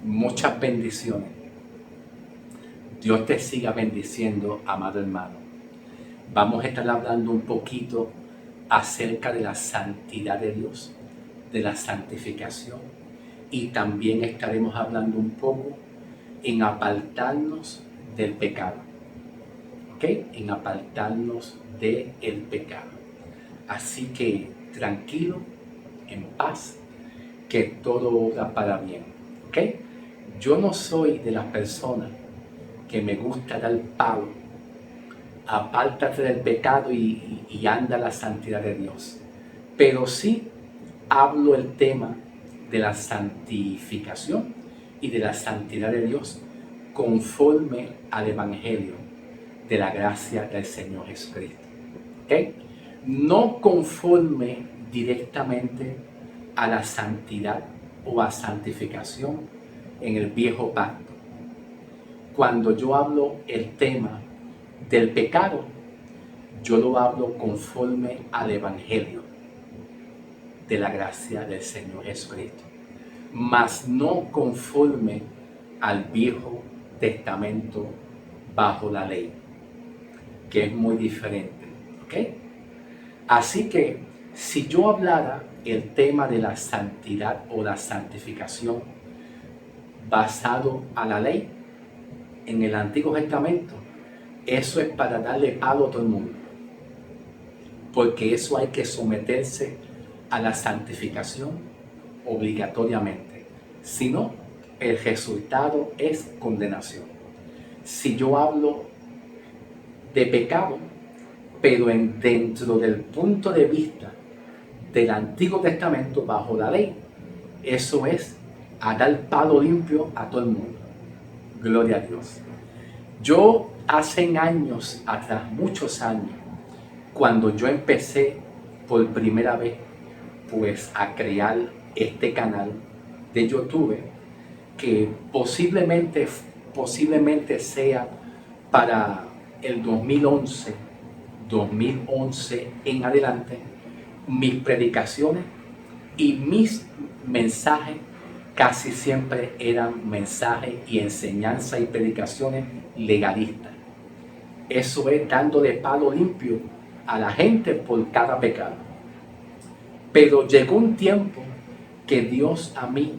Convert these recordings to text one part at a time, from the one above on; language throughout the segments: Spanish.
Muchas bendiciones. Dios te siga bendiciendo, amado hermano. Vamos a estar hablando un poquito acerca de la santidad de Dios, de la santificación, y también estaremos hablando un poco en apartarnos del pecado. ¿Ok? En apartarnos del pecado. Así que tranquilo, en paz, que todo obra para bien. ¿Ok? Yo no soy de las personas que me gusta dar palo, apártate del pecado y anda la santidad de Dios. Pero sí hablo el tema de la santificación y de la santidad de Dios conforme al Evangelio de la gracia del Señor Jesucristo. ¿Okay? No conforme directamente a la santidad o a santificación en el viejo pacto. Cuando yo hablo el tema del pecado, yo lo hablo conforme al Evangelio de la gracia del Señor Jesucristo, mas no conforme al Viejo Testamento bajo la ley, que es muy diferente. ¿Ok? Así que si yo hablara el tema de la santidad o la santificación basado a la ley en el Antiguo Testamento, eso es para darle palo a todo el mundo, porque eso hay que someterse a la santificación obligatoriamente. Si no, el resultado es condenación. Si yo hablo de pecado, pero dentro del punto de vista del Antiguo Testamento bajo la ley, eso es a dar palo limpio a todo el mundo. Gloria a Dios. Yo hace años atrás, muchos años, cuando yo empecé por primera vez pues a crear este canal de YouTube, que posiblemente sea para el 2011 en adelante, mis predicaciones y mis mensajes casi siempre eran mensajes y enseñanzas y predicaciones legalistas. Eso es dándole palo limpio a la gente por cada pecado. Pero llegó un tiempo que Dios a mí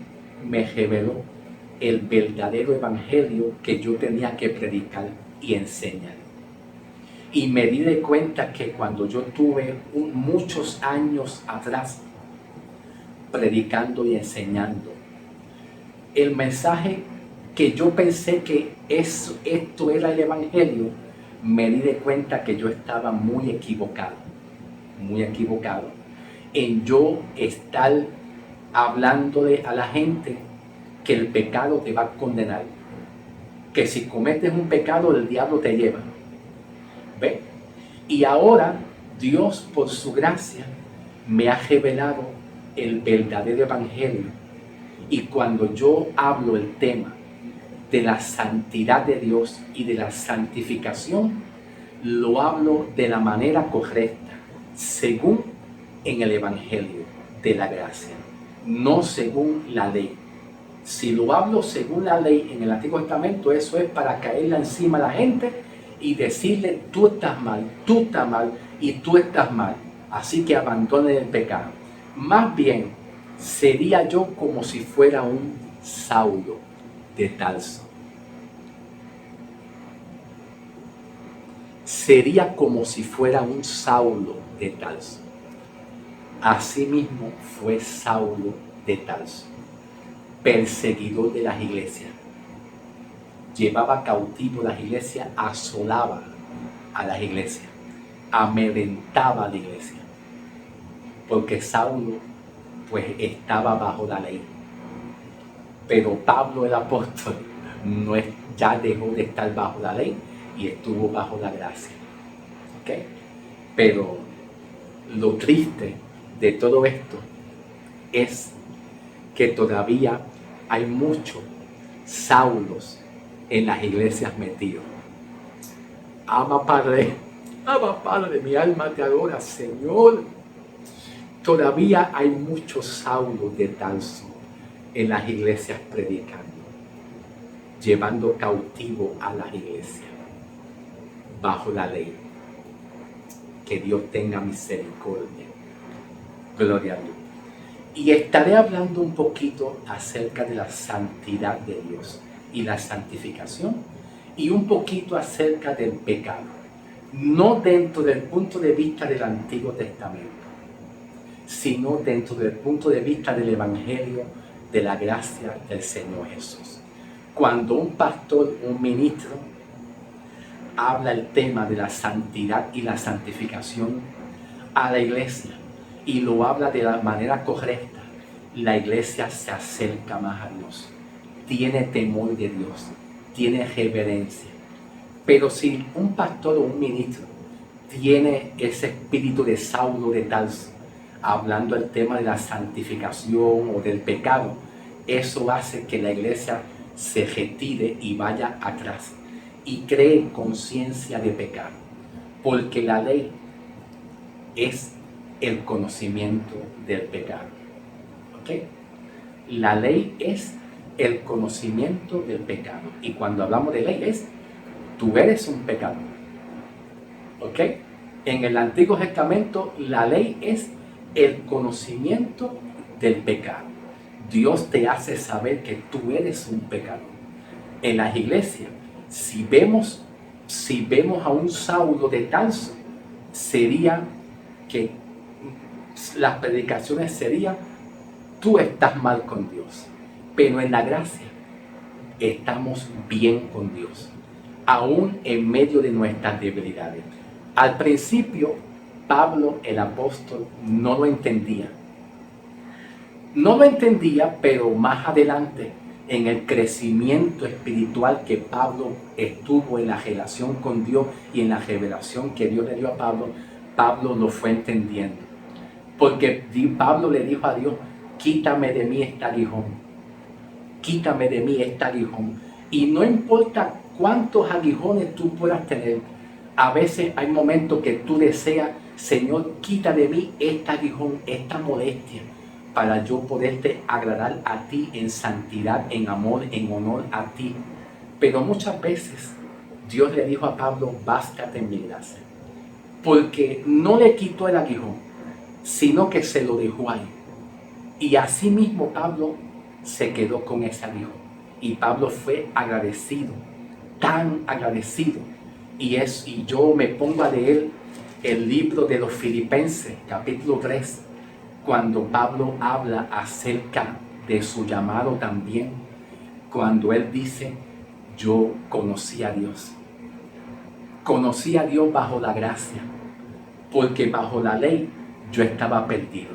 me reveló el verdadero evangelio que yo tenía que predicar y enseñar. Y me di de cuenta que cuando yo tuve muchos años atrás predicando y enseñando, el mensaje que yo pensé que esto era el evangelio, me di de cuenta que yo estaba muy equivocado en yo estar hablándole a la gente que el pecado te va a condenar, que si cometes un pecado el diablo te lleva. ¿Ve? Y ahora Dios por su gracia me ha revelado el verdadero evangelio, y cuando yo hablo el tema de la santidad de Dios y de la santificación, lo hablo de la manera correcta, según en el evangelio de la gracia, no según la ley. Si lo hablo según la ley en el Antiguo Testamento, eso es para caerle encima a la gente y decirle: tú estás mal y tú estás mal, así que abandonen el pecado. Más bien sería yo como si fuera un Saulo de Tarso. Sería como si fuera un Saulo de Tarso. Asimismo fue Saulo de Tarso, perseguidor de las iglesias. Llevaba cautivo las iglesias, asolaba a las iglesias, amedrentaba a la iglesia, porque Saulo pues estaba bajo la ley. Pero Pablo el apóstol ya dejó de estar bajo la ley y estuvo bajo la gracia. ¿Okay? Pero lo triste de todo esto es que todavía hay muchos Saulos en las iglesias metidos. Ama Padre, mi alma te adora, Señor. Todavía hay muchos Saulos de Tarso en las iglesias predicando. llevando cautivo a las iglesias bajo la ley. Que Dios tenga misericordia. Gloria a Dios. Y estaré hablando un poquito acerca de la santidad de Dios y la santificación, y un poquito acerca del pecado, no dentro del punto de vista del Antiguo Testamento, sino dentro del punto de vista del Evangelio de la gracia del Señor Jesús. Cuando un pastor, un ministro, habla el tema de la santidad y la santificación a la iglesia y lo habla de la manera correcta, la iglesia se acerca más a Dios, tiene temor de Dios, tiene reverencia. Pero si un pastor o un ministro tiene ese espíritu de Saulo de Tarso, hablando el tema de la santificación o del pecado, eso hace que la iglesia se retire y vaya atrás y cree conciencia de pecado, porque la ley es el conocimiento del pecado. ¿Ok? La ley es el conocimiento del pecado, y cuando hablamos de ley es, tú eres un pecador. ¿Ok? En el Antiguo Testamento la ley es el conocimiento del pecado. Dios te hace saber que tú eres un pecador. En las iglesias, si vemos a un Saulo de Tarso, sería que las predicaciones serían: tú estás mal con Dios. Pero en la gracia estamos bien con Dios, aún en medio de nuestras debilidades. Al principio, Pablo el apóstol no lo entendía. No lo entendía, pero más adelante, en el crecimiento espiritual que Pablo estuvo en la relación con Dios y en la revelación que Dios le dio a Pablo, Pablo lo fue entendiendo. Porque Pablo le dijo a Dios: quítame de mí este aguijón, quítame de mí este aguijón. Y no importa cuántos aguijones tú puedas tener, a veces hay momentos que tú deseas: Señor, quita de mí este aguijón, esta molestia, para yo poderte agradar a ti en santidad, en amor, en honor a ti. Pero muchas veces Dios le dijo a Pablo: bástate en mi gracia. Porque no le quitó el aguijón, sino que se lo dejó ahí. Y así mismo Pablo se quedó con ese aguijón. Y Pablo fue agradecido, tan agradecido. Y yo me pongo a leer el libro de los Filipenses, capítulo 3, cuando Pablo habla acerca de su llamado también, cuando él dice: yo conocí a Dios bajo la gracia, porque bajo la ley yo estaba perdido,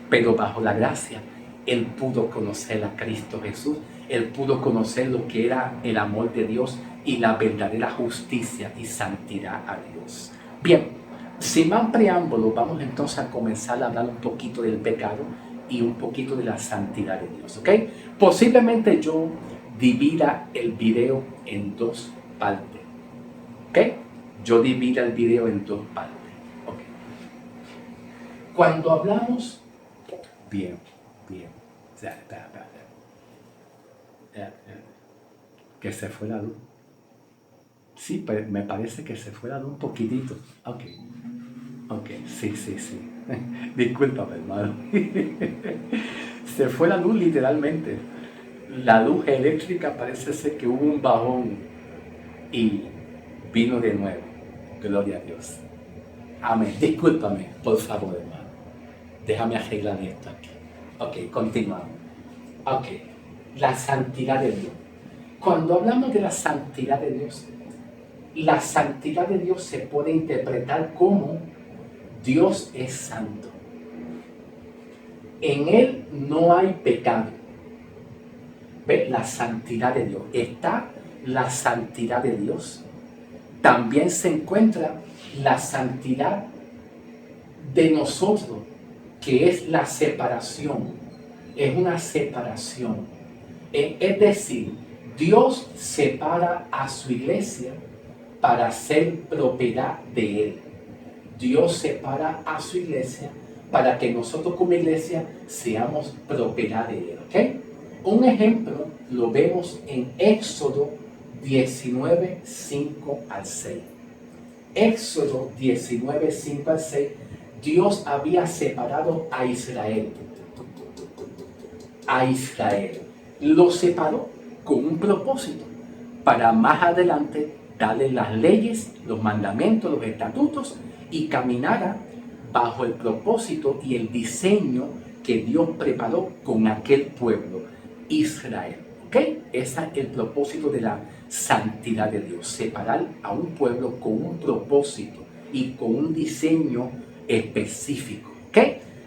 pero bajo la gracia él pudo conocer a Cristo Jesús, él pudo conocer lo que era el amor de Dios y la verdadera justicia y santidad a Dios. Bien, sin más preámbulo, vamos entonces a comenzar a hablar un poquito del pecado y un poquito de la santidad de Dios, ¿ok? Posiblemente yo divida el video en dos partes, ¿ok? Yo divido el video en dos partes, ¿ok? Cuando hablamos, bien, espera. Que se fue la luz. Sí, pero me parece que se fue la luz un poquitito. Ok, sí. Discúlpame, hermano. Se fue la luz literalmente. La luz eléctrica parece ser que hubo un bajón y vino de nuevo. Gloria a Dios. Amén. Discúlpame, por favor, hermano. Déjame arreglar esto aquí. Ok, continuamos. Ok, la santidad de Dios. Cuando hablamos de la santidad de Dios, la santidad de Dios se puede interpretar como: Dios es santo. En Él no hay pecado. ¿Ve? La santidad de Dios. Está la santidad de Dios. También se encuentra la santidad de nosotros, que es la separación. Es una separación. Es decir, Dios separa a su iglesia para ser propiedad de Él. Dios separa a su iglesia para que nosotros como iglesia seamos propiedad de Él, ¿ok? Un ejemplo lo vemos en Éxodo 19, 5 al 6. Éxodo 19, 5 al 6, Dios había separado a Israel. A Israel. Lo separó con un propósito para más adelante darle las leyes, los mandamientos, los estatutos y caminara bajo el propósito y el diseño que Dios preparó con aquel pueblo, Israel. ¿Ok? Ese es el propósito de la santidad de Dios, separar a un pueblo con un propósito y con un diseño específico. ¿Ok?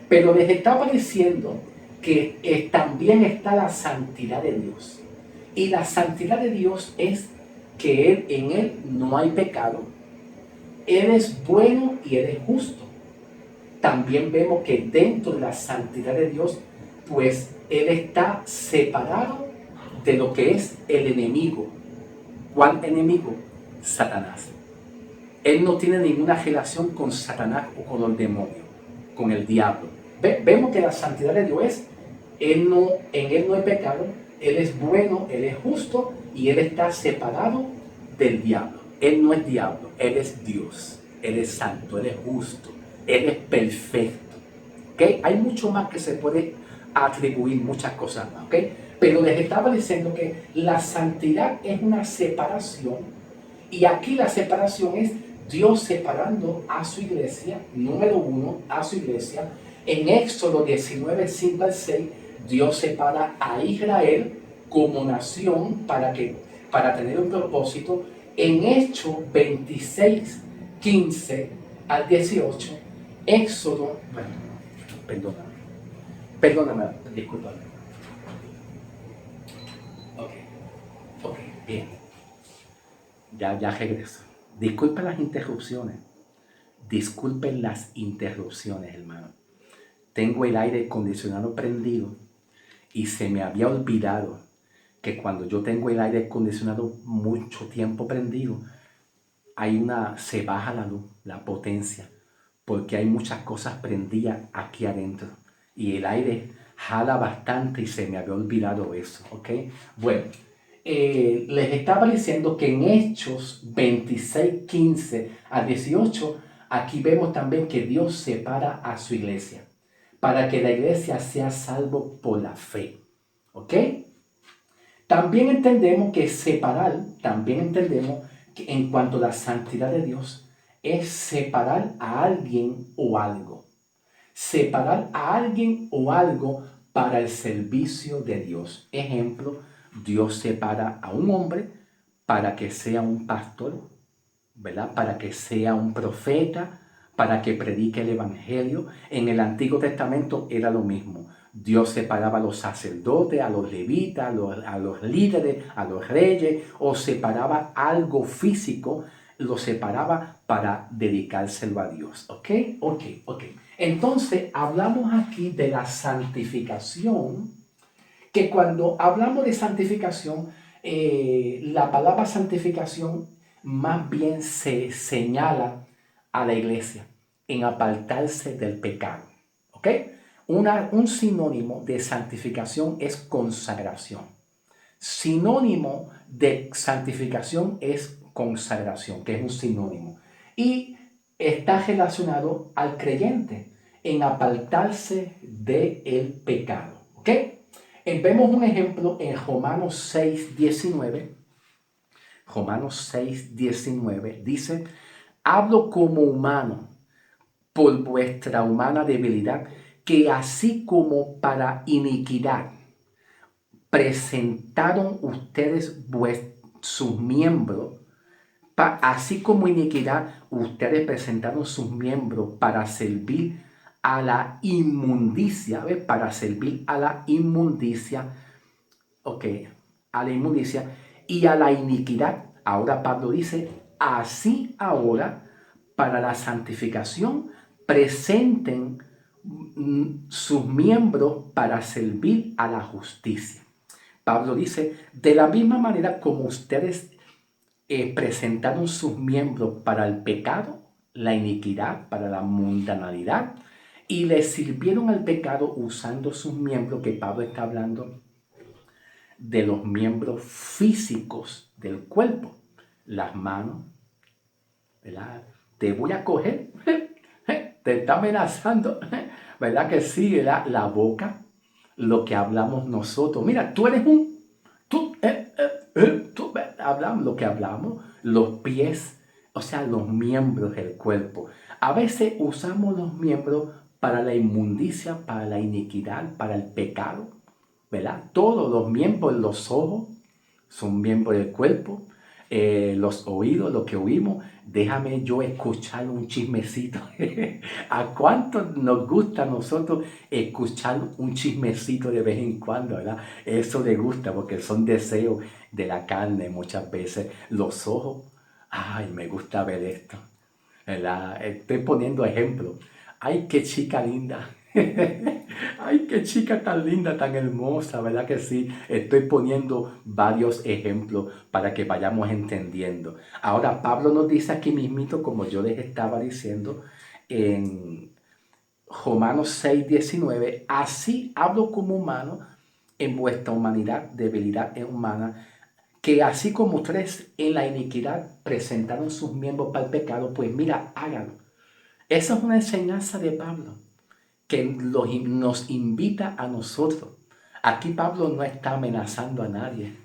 Pero les estaba diciendo que también está la santidad de Dios. Y la santidad de Dios es que en Él no hay pecado. Él es bueno y Él es justo. También vemos que dentro de la santidad de Dios, pues Él está separado de lo que es el enemigo. ¿Cuál enemigo? Satanás. Él no tiene ninguna relación con Satanás o con los demonios, con el diablo. Vemos que la santidad de Dios es, en Él no hay pecado, Él es bueno, Él es justo y Él está separado del diablo. Él no es diablo, Él es Dios, Él es santo, Él es justo, Él es perfecto. ¿Okay? Hay mucho más que se puede atribuir, muchas cosas más. ¿Okay? Pero les estaba diciendo que la santidad es una separación y aquí la separación es Dios separando a su iglesia, número uno, a su iglesia. En Éxodo 19, 5 al 6, Dios separa a Israel como nación para tener un propósito. En Hechos 26, 15 al 18, Éxodo, bueno, perdóname, discúlpame. Ok, bien. Ya regreso. Disculpen las interrupciones. Disculpen las interrupciones, hermano. Tengo el aire acondicionado prendido y se me había olvidado que cuando yo tengo el aire acondicionado mucho tiempo prendido, se baja la luz, la potencia, porque hay muchas cosas prendidas aquí adentro y el aire jala bastante y se me había olvidado eso, ¿ok? Bueno, les estaba diciendo que en Hechos 26, 15 a 18, aquí vemos también que Dios separa a su iglesia para que la iglesia sea salvo por la fe, ¿ok? También entendemos que separar, también entendemos que en cuanto a la santidad de Dios, es separar a alguien o algo. Separar a alguien o algo para el servicio de Dios. Ejemplo, Dios separa a un hombre para que sea un pastor, ¿verdad? Para que sea un profeta, para que predique el evangelio. En el Antiguo Testamento era lo mismo. Dios separaba a los sacerdotes, a los levitas, a los líderes, a los reyes, o separaba algo físico, lo separaba para dedicárselo a Dios. ¿Ok? Entonces, hablamos aquí de la santificación, que cuando hablamos de santificación, la palabra santificación más bien se señala a la iglesia en apartarse del pecado. ¿Ok? Un sinónimo de santificación es consagración. Sinónimo de santificación es consagración, que es un sinónimo. Y está relacionado al creyente en apartarse del pecado. ¿Ok? Vemos un ejemplo en Romanos 6, 19. Romanos 6, 19 dice: hablo como humano por vuestra humana debilidad, que así como para iniquidad presentaron ustedes sus miembros, así como iniquidad ustedes presentaron sus miembros para servir a la inmundicia, ¿ves? Para servir a la inmundicia, ok, a la inmundicia y a la iniquidad. Ahora Pablo dice, así ahora, para la santificación, presenten sus miembros para servir a la justicia. Pablo dice, de la misma manera como ustedes presentaron sus miembros para el pecado, la iniquidad, para la mundanalidad, y le sirvieron al pecado usando sus miembros, que Pablo está hablando de los miembros físicos del cuerpo. Las manos, ¿verdad? Te voy a coger, te está amenazando, ¿verdad que sí? ¿Verdad? La boca, lo que hablamos nosotros. Mira, tú eres tú, hablamos lo que hablamos, los pies, o sea, los miembros del cuerpo. A veces usamos los miembros para la inmundicia, para la iniquidad, para el pecado, ¿verdad? Todos los miembros, los ojos, son miembros del cuerpo, los oídos, lo que oímos. Déjame yo escuchar un chismecito. ¿A cuánto nos gusta a nosotros escuchar un chismecito de vez en cuando, verdad? Eso le gusta porque son deseos de la carne muchas veces. Los ojos, ay, me gusta ver esto, ¿verdad? Estoy poniendo ejemplos. Ay, qué chica linda. Ay, qué chica tan linda, tan hermosa, ¿verdad que sí? Estoy poniendo varios ejemplos para que vayamos entendiendo. Ahora, Pablo nos dice aquí mismito, como yo les estaba diciendo, en Romanos 6:19, así hablo como humano, en vuestra humanidad, debilidad es humana, que así como ustedes en la iniquidad presentaron sus miembros para el pecado, pues mira, háganlo. Esa es una enseñanza de Pablo que nos invita a nosotros. Aquí Pablo no está amenazando a nadie.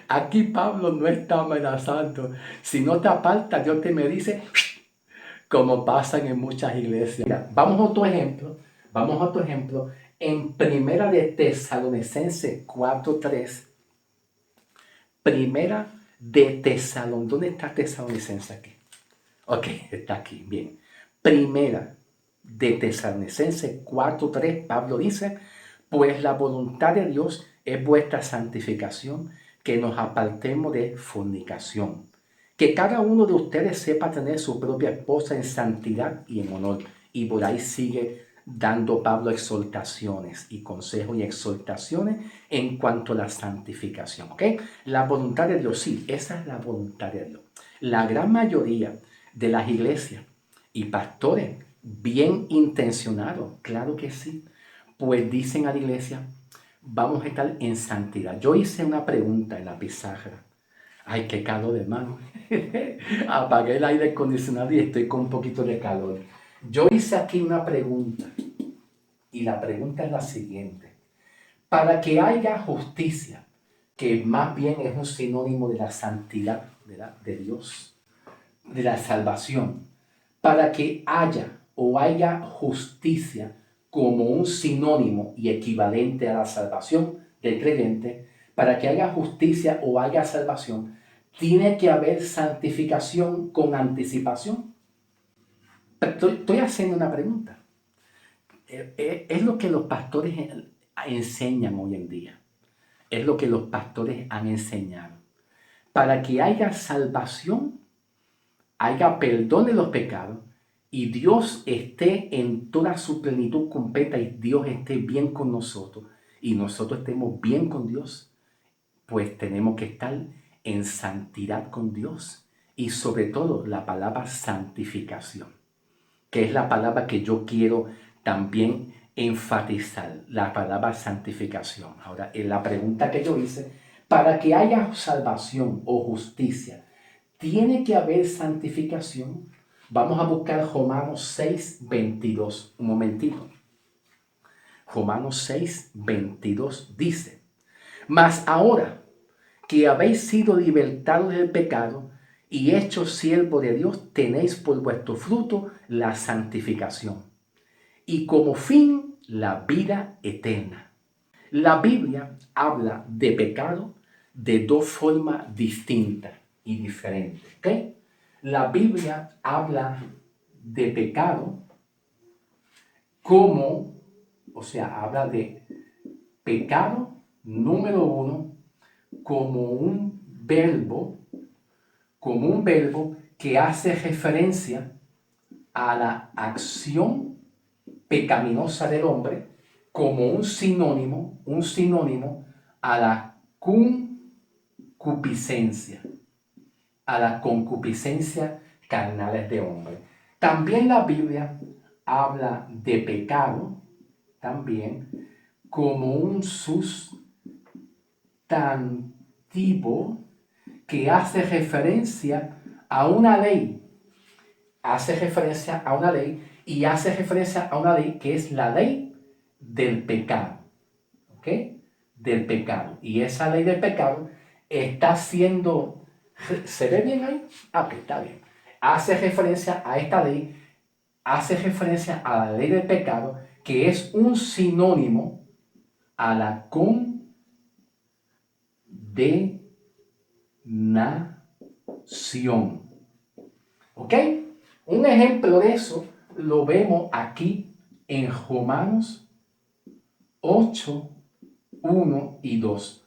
Aquí Pablo no está amenazando. Si no te apartas, Dios te me dice, como pasan en muchas iglesias. Mira, vamos a otro ejemplo. Vamos a otro ejemplo. En Primera de Tesalonicenses 4:3. Primera de Tesalonicenses. ¿Dónde está Tesalonicenses aquí? Ok, está aquí, bien. Primera de Tesalonicenses 4:3, Pablo dice, pues la voluntad de Dios es vuestra santificación, que nos apartemos de fornicación. Que cada uno de ustedes sepa tener su propia esposa en santidad y en honor. Y por ahí sigue dando Pablo exhortaciones y consejos y exhortaciones en cuanto a la santificación. ¿Ok? La voluntad de Dios, sí, esa es la voluntad de Dios. La gran mayoría de las iglesias y pastores bien intencionados, claro que sí, pues dicen a la iglesia, vamos a estar en santidad. Yo hice una pregunta en la pizarra. Ay, qué calor, hermano. Apagué el aire acondicionado y estoy con un poquito de calor. Yo hice aquí una pregunta y la pregunta es la siguiente. Para que haya justicia, que más bien es un sinónimo de la santidad de Dios, de la salvación, para que haya justicia como un sinónimo y equivalente a la salvación del creyente, para que haya justicia o haya salvación, tiene que haber santificación con anticipación. Estoy haciendo una pregunta. Es lo que los pastores enseñan hoy en día. Es lo que los pastores han enseñado. Para que haya salvación, haya perdón de los pecados y Dios esté en toda su plenitud completa y Dios esté bien con nosotros y nosotros estemos bien con Dios, pues tenemos que estar en santidad con Dios y sobre todo la palabra santificación, que es la palabra que yo quiero también enfatizar, la palabra santificación. Ahora, en la pregunta que yo hice, para que haya salvación o justicia, tiene que haber santificación. Vamos a buscar Romanos 6:22. Un momentito. Romanos 6:22 dice, mas ahora que habéis sido libertados del pecado y hechos siervos de Dios, tenéis por vuestro fruto la santificación y como fin la vida eterna. La Biblia habla de pecado de dos formas distintas y diferentes. ¿Ok? La Biblia habla de pecado como, o sea, habla de pecado número uno como un verbo que hace referencia a la acción pecaminosa del hombre como un sinónimo a la concupiscencia, a la concupiscencia carnales de hombre. También la Biblia habla de pecado, también como un sustantivo que hace referencia a una ley. Hace referencia a una ley y hace referencia a una ley que es la ley del pecado. ¿Ok? Del pecado. Y esa ley del pecado está siendo... ¿Se ve bien ahí? Ah, ok, está bien. Hace referencia a esta ley, hace referencia a la ley del pecado, que es un sinónimo a la condenación. ¿Ok? Un ejemplo de eso lo vemos aquí en Romanos 8, 1 y 2.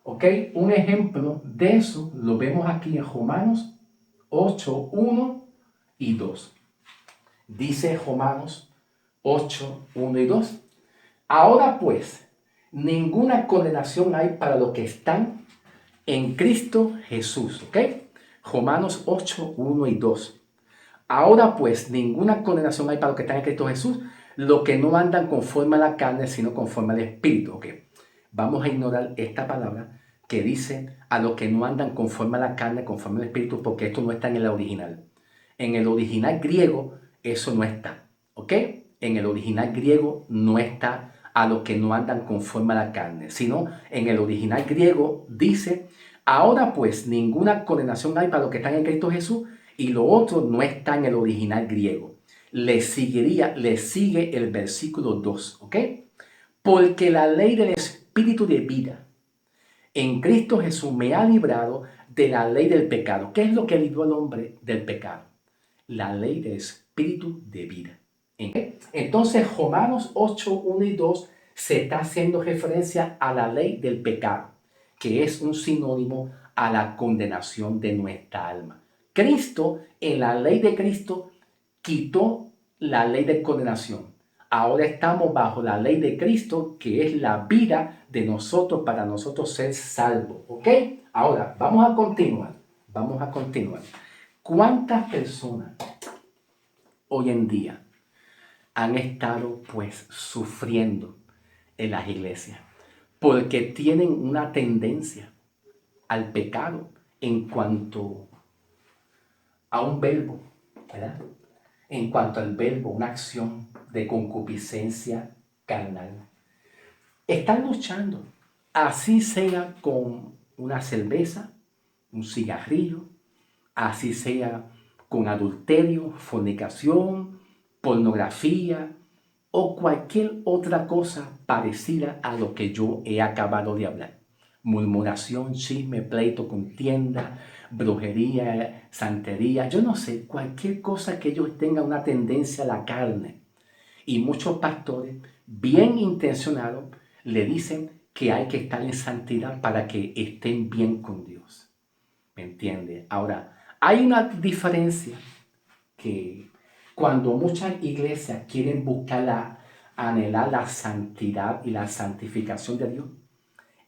¿Ok? Un ejemplo de eso lo vemos aquí en Romanos 8, 1 y 2. Dice Romanos 8, 1 y 2. Ahora pues, ninguna condenación hay para los que están en Cristo Jesús. ¿Ok? Romanos 8, 1 y 2. Ahora pues, ninguna condenación hay para los que están en Cristo Jesús, los que no andan conforme a la carne, sino conforme al Espíritu. ¿Ok? Vamos a ignorar esta palabra que dice a los que no andan conforme a la carne, conforme al Espíritu, porque esto no está en el original. En el original griego eso no está. ¿Ok? En el original griego no está a los que no andan conforme a la carne, sino en el original griego dice, ahora pues ninguna condenación hay para los que están en Cristo Jesús, y lo otro no está en el original griego. Le sigue el versículo 2, ¿ok? Porque la ley del Espíritu de vida en Cristo Jesús me ha librado de la ley del pecado. ¿Qué es lo que libró al hombre del pecado? La ley del Espíritu de vida. Entonces, Romanos 8, 1 y 2 se está haciendo referencia a la ley del pecado, que es un sinónimo a la condenación de nuestra alma. Cristo, en la ley de Cristo, quitó la ley de condenación. Ahora estamos bajo la ley de Cristo, que es la vida de nosotros para nosotros ser salvos. ¿Ok? Ahora, vamos a continuar. Vamos a continuar. ¿Cuántas personas hoy en día han estado pues sufriendo en las iglesias? Porque tienen una tendencia al pecado en cuanto a un verbo, ¿verdad? En cuanto al verbo, una acción de concupiscencia carnal. Están luchando, así sea con una cerveza, un cigarrillo, así sea con adulterio, fornicación, pornografía o cualquier otra cosa parecida a lo que yo he acabado de hablar. Murmuración, chisme, pleito, contienda, brujería, santería, yo no sé, cualquier cosa que ellos tengan una tendencia a la carne. Y muchos pastores, bien intencionados, le dicen que hay que estar en santidad para que estén bien con Dios. ¿Me entiende? Ahora, hay una diferencia que cuando muchas iglesias quieren buscar anhelar la santidad y la santificación de Dios,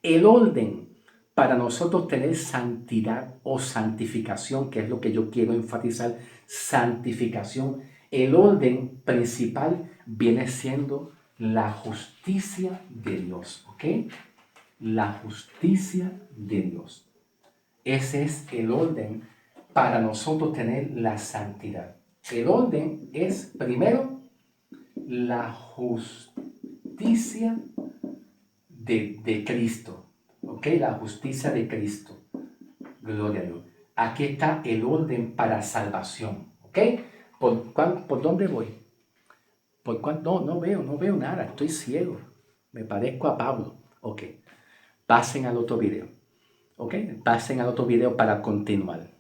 el orden para nosotros tener santidad o santificación, que es lo que yo quiero enfatizar, santificación, el orden principal viene siendo la justicia de Dios, ¿ok? La justicia de Dios. Ese es el orden para nosotros tener la santidad. El orden es, primero, la justicia de Cristo. ¿Ok? La justicia de Cristo. Gloria a Dios. Aquí está el orden para salvación. ¿Ok? ¿Por dónde voy? No veo nada. Estoy ciego. Me parezco a Pablo. Ok. Pasen al otro video. ¿Ok? Pasen al otro video para continuar.